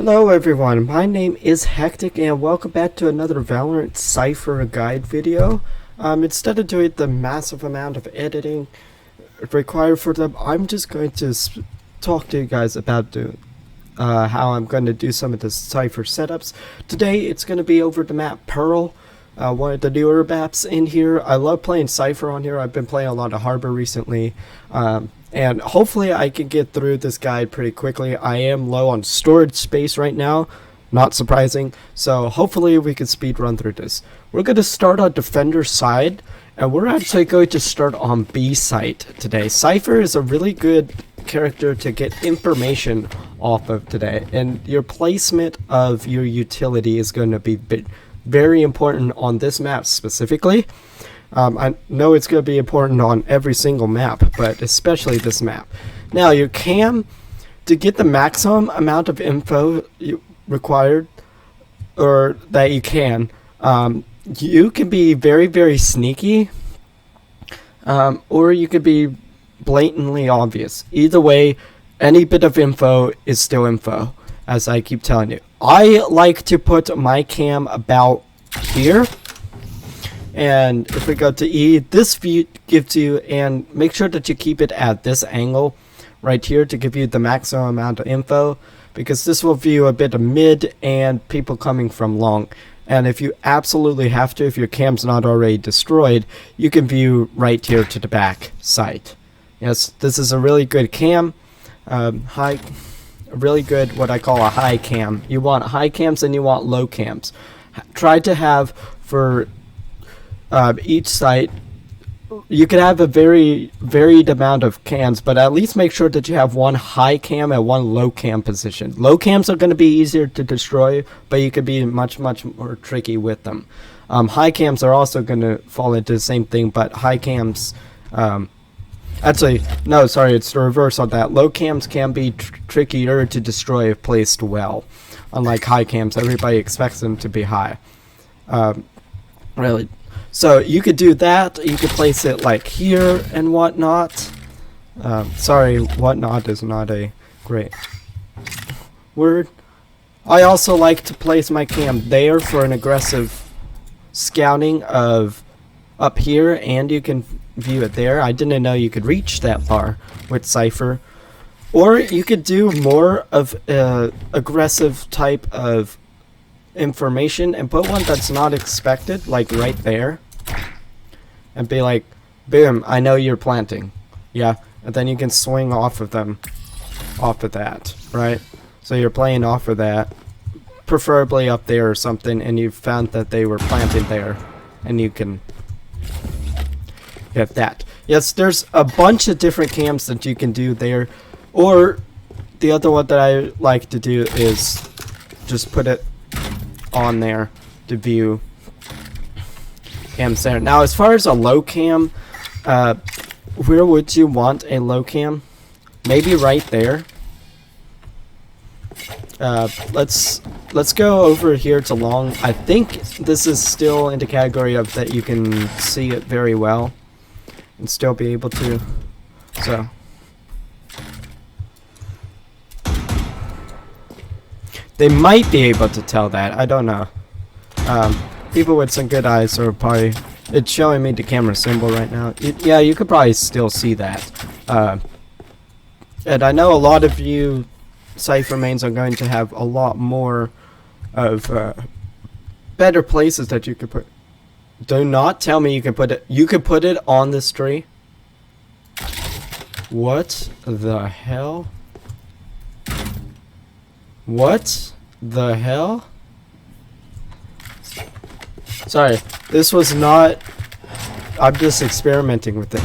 Hello everyone, my name is Hectic and welcome back to another Valorant Cypher guide video. Instead of doing the massive amount of editing required for them, I'm just going to talk to you guys about how I'm going to do some of the Cypher setups. Today it's going to be over the map Pearl, one of the newer maps in here. I love playing Cypher on here. I've been playing a lot of Harbor recently. And hopefully I can get through this guide pretty quickly. I am low on storage space right now, not surprising, so hopefully we can speed run through this. We're going to start on defender side, and we're actually going to start on B site today. Cypher is a really good character to get information off of today, and your placement of your utility is going to be very important on this map specifically. I know it's going to be important on every single map, but especially this map. Now, your cam, to get the maximum amount of info required, or that you can be very, very sneaky, or you could be blatantly obvious. Either way, any bit of info is still info, as I keep telling you. I like to put my cam about here. And if we go to E, this view gives you, and make sure that you keep it at this angle right here to give you the maximum amount of info, because this will view a bit of mid and people coming from long. And if you absolutely have to, if your cam's not already destroyed, you can view right here to the back site. Yes, this is a really good cam, really good, what I call a high cam. You want high cams and you want low cams. Try to have for each site, you can have a very varied amount of cams, but at least make sure that you have one high cam and one low cam position. Low cams are going to be easier to destroy, but you could be much more tricky with them. High cams are also going to fall into the same thing, but high cams, actually, no, sorry, it's the reverse on that. Low cams can be trickier to destroy if placed well. Unlike high cams, everybody expects them to be high. Really. So you could do that. You could place it like here and whatnot. Sorry, whatnot is not a great word. I also like to place my cam there for an aggressive scouting of up here, and you can view it there. I didn't know you could reach that far with Cypher. Or you could do more of aggressive type of information and put one that's not expected, like right there, and be like, boom, I know you're planting, yeah, and then you can swing off of them, off of that, right? So you're playing off of that, preferably up there or something, and you found that they were planting there, and you can get that. Yes, there's a bunch of different cams that you can do there, or the other one that I like to do is just put it on there to view cams there. Now, as far as a low cam, where would you want a low cam? Maybe right there. Let's go over here to long. I think this is still in the category of that you can see it very well and still be able to. So they might be able to tell that. I don't know. People with some good eyes are probably... It's showing me the camera symbol right now. Yeah, you could probably still see that. And I know a lot of you Cypher mains are going to have a lot more of better places that you could put. Do not tell me you can put it... You could put it on this tree? What the hell? What the hell? Sorry, this was not... I'm just experimenting with it.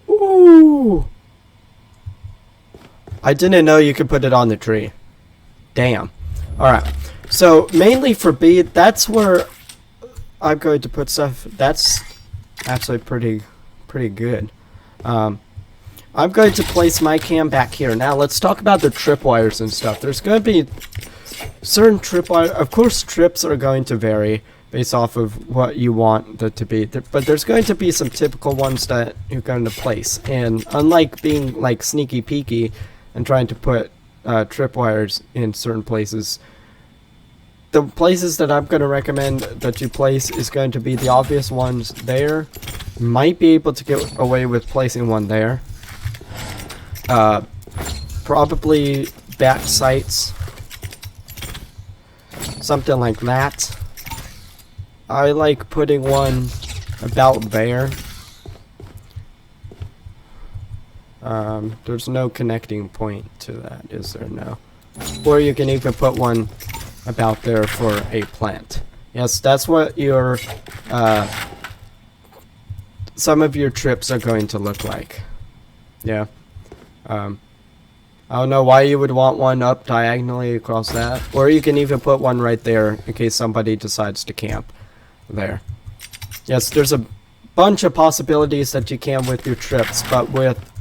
Ooh! I didn't know you could put it on the tree. Damn. Alright, so mainly for B, that's where I'm going to put stuff. That's actually pretty good. I'm going to place my cam back here. Now let's talk about the tripwires and stuff. There's going to be certain tripwires. Of course, trips are going to vary based off of what you want it to be. But there's going to be some typical ones that you're going to place. And unlike being like sneaky peeky and trying to put tripwires in certain places. The places that I'm going to recommend that you place is going to be the obvious ones there. Might be able to get away with placing one there. Probably back sites. Something like that. I like putting one about there. There's no connecting point to that, is there? No. Or you can even put one about there for a plant. Yes, that's what your some of your trips are going to look like. Yeah. I don't know why you would want one up diagonally across that. Or you can even put one right there in case somebody decides to camp there. Yes, there's a bunch of possibilities that you can with your trips, but with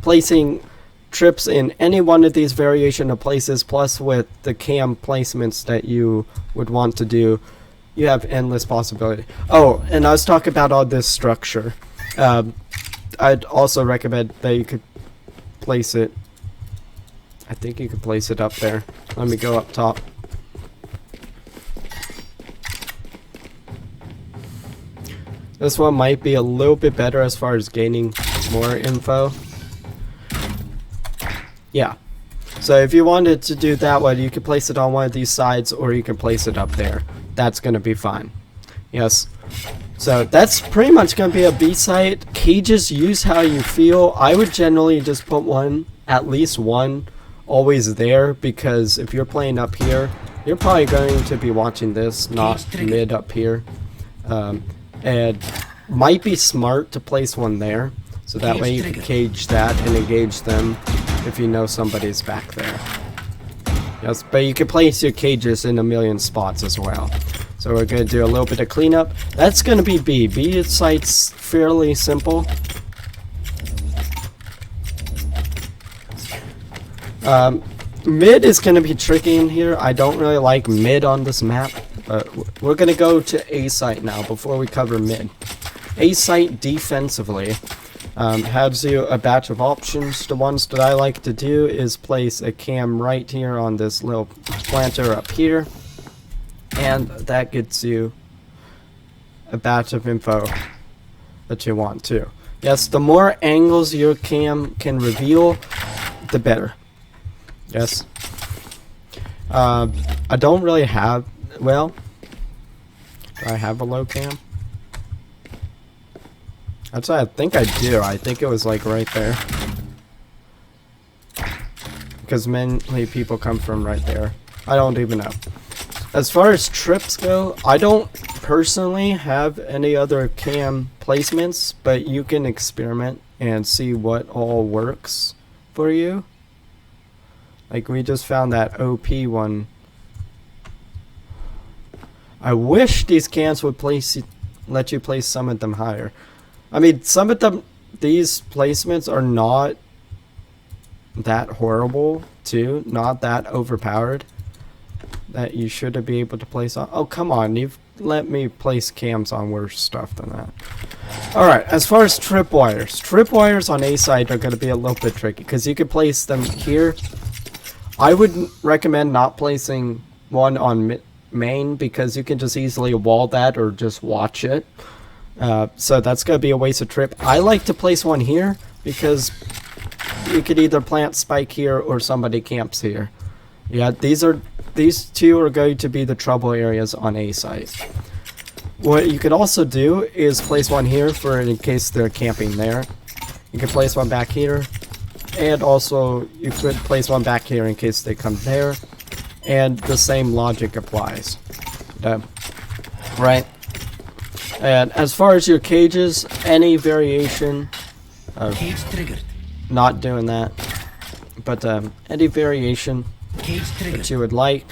placing trips in any one of these variation of places, plus with the cam placements that you would want to do, you have endless possibility. Oh, and I was talking about all this structure. I'd also recommend that you could place it. I think you could place it up there. Let me go up top. This one might be a little bit better as far as gaining more info. Yeah. So if you wanted to do that one, you could place it on one of these sides, or you can place it up there. That's going to be fine. Yes. So that's pretty much going to be a B site. Cages, use how you feel. I would generally just put one, at least one, always there, because if you're playing up here, you're probably going to be watching this, not mid up here. And might be smart to place one there, so that way you can cage that and engage them if you know somebody's back there. Yes, but you can place your cages in a million spots as well. So we're going to do a little bit of cleanup. That's going to be B. B site's fairly simple. Mid is going to be tricky in here. I don't really like mid on this map. But we're going to go to A site now before we cover mid. A site defensively has you a batch of options. The ones that I like to do is place a cam right here on this little planter up here. And that gets you a batch of info that you want to. Yes, the more angles your cam can reveal, the better. Yes. I don't really have... Well, do I have a low cam? Actually, I think I do. I think it was like right there. Because many people come from right there. I don't even know. As far as trips go, I don't personally have any other cam placements, but you can experiment and see what all works for you. Like we just found that OP one. I wish these cams would let you place some of them higher. I mean, some of them, these placements are not that horrible too, not that overpowered, that you should be able to place on. Oh, come on, you've let me place cams on worse stuff than that. Alright, as far as tripwires on A side are going to be a little bit tricky, because you could place them here. I would recommend not placing one on main, because you can just easily wall that or just watch it. So that's going to be a waste of trip. I like to place one here, because you could either plant spike here or somebody camps here. Yeah, these two are going to be the trouble areas on A site. What you could also do is place one here for in case they're camping there. You can place one back here, and also you could place one back here in case they come there. And the same logic applies. Right? And as far as your cages, any variation of not doing that, but any variation that you would like.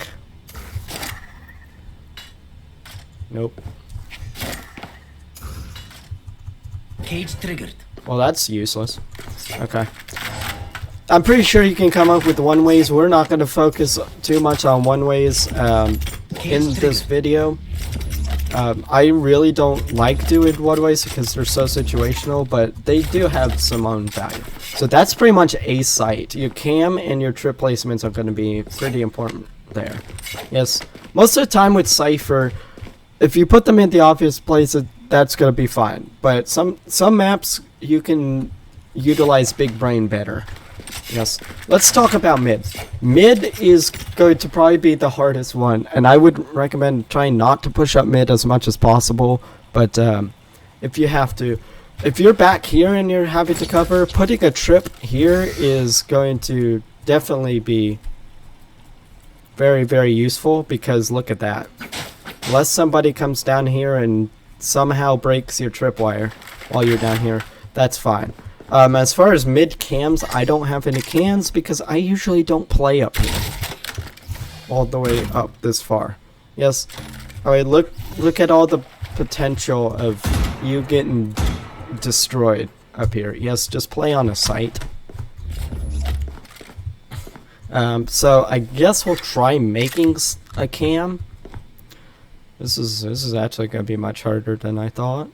Nope. Cage triggered. Well, that's useless. Okay. I'm pretty sure you can come up with one ways. We're not going to focus too much on one ways in this video. I really don't like doing waterways because they're so situational, but they do have some own value. So that's pretty much a site. Your cam and your trip placements are going to be pretty important there. Yes, most of the time with Cypher, if you put them in the obvious places, that's going to be fine. But some maps, you can utilize big brain better. Yes, let's talk about mid. Mid is going to probably be the hardest one, and I would recommend trying not to push up mid as much as possible. But if you have to, if you're back here and you're having to cover, putting a trip here is going to definitely be very, very useful, because look at that. Unless somebody comes down here and somehow breaks your tripwire while you're down here, that's fine. As far as mid cams, I don't have any cams because I usually don't play up here all the way up this far. Yes. Alright, look at all the potential of you getting destroyed up here. Yes, just play on a site. So I guess we'll try making a cam. This is actually going to be much harder than I thought.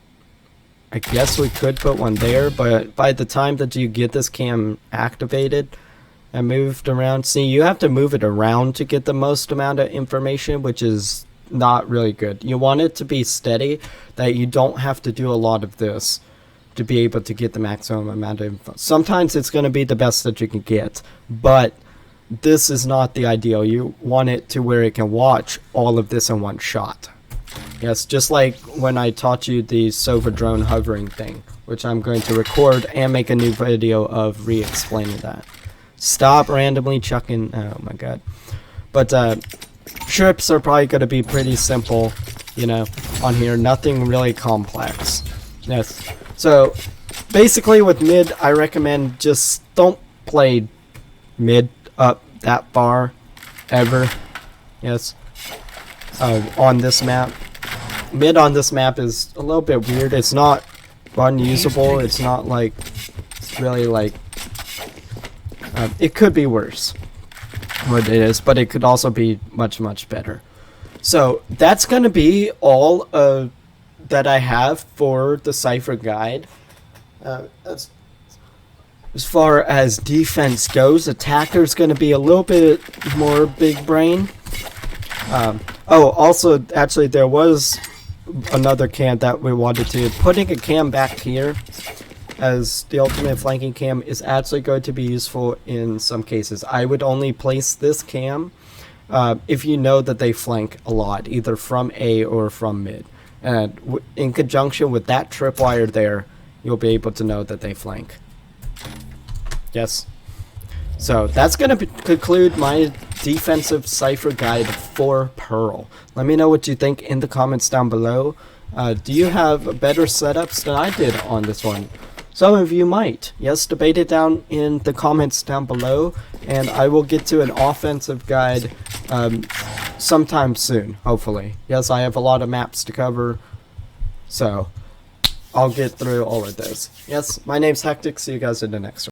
I guess we could put one there, but by the time that you get this cam activated and moved around, see, you have to move it around to get the most amount of information, which is not really good. You want it to be steady, that you don't have to do a lot of this to be able to get the maximum amount of info. Sometimes it's going to be the best that you can get, but this is not the ideal. You want it to where it can watch all of this in one shot. Yes, just like when I taught you the Cypher drone hovering thing, which I'm going to record and make a new video of re-explaining that. Stop randomly chucking, oh my god. But trips are probably going to be pretty simple, you know, on here, nothing really complex. Yes, so basically with mid, I recommend just don't play mid up that far, ever. Yes, on this map. Mid on this map is a little bit weird. It's not unusable. It's not like really like it could be worse what it is, but it could also be much better. So that's gonna be all that I have for the Cypher guide. As far as defense goes, attacker's gonna be a little bit more big brain. Oh, also, actually, there was another cam that we wanted to. Putting a cam back here as the ultimate flanking cam is actually going to be useful in some cases. I would only place this cam if you know that they flank a lot, either from A or from mid. And in conjunction with that tripwire there, you'll be able to know that they flank. Yes. So that's going to conclude my defensive Cypher guide for Pearl. Let me know what you think in the comments down below. Do you have better setups than I did on this one? Some of you might. Yes, debate it down in the comments down below, and I will get to an offensive guide sometime soon, hopefully. Yes, I have a lot of maps to cover, so I'll get through all of those. Yes, my name's Hectic. See you guys in the next one.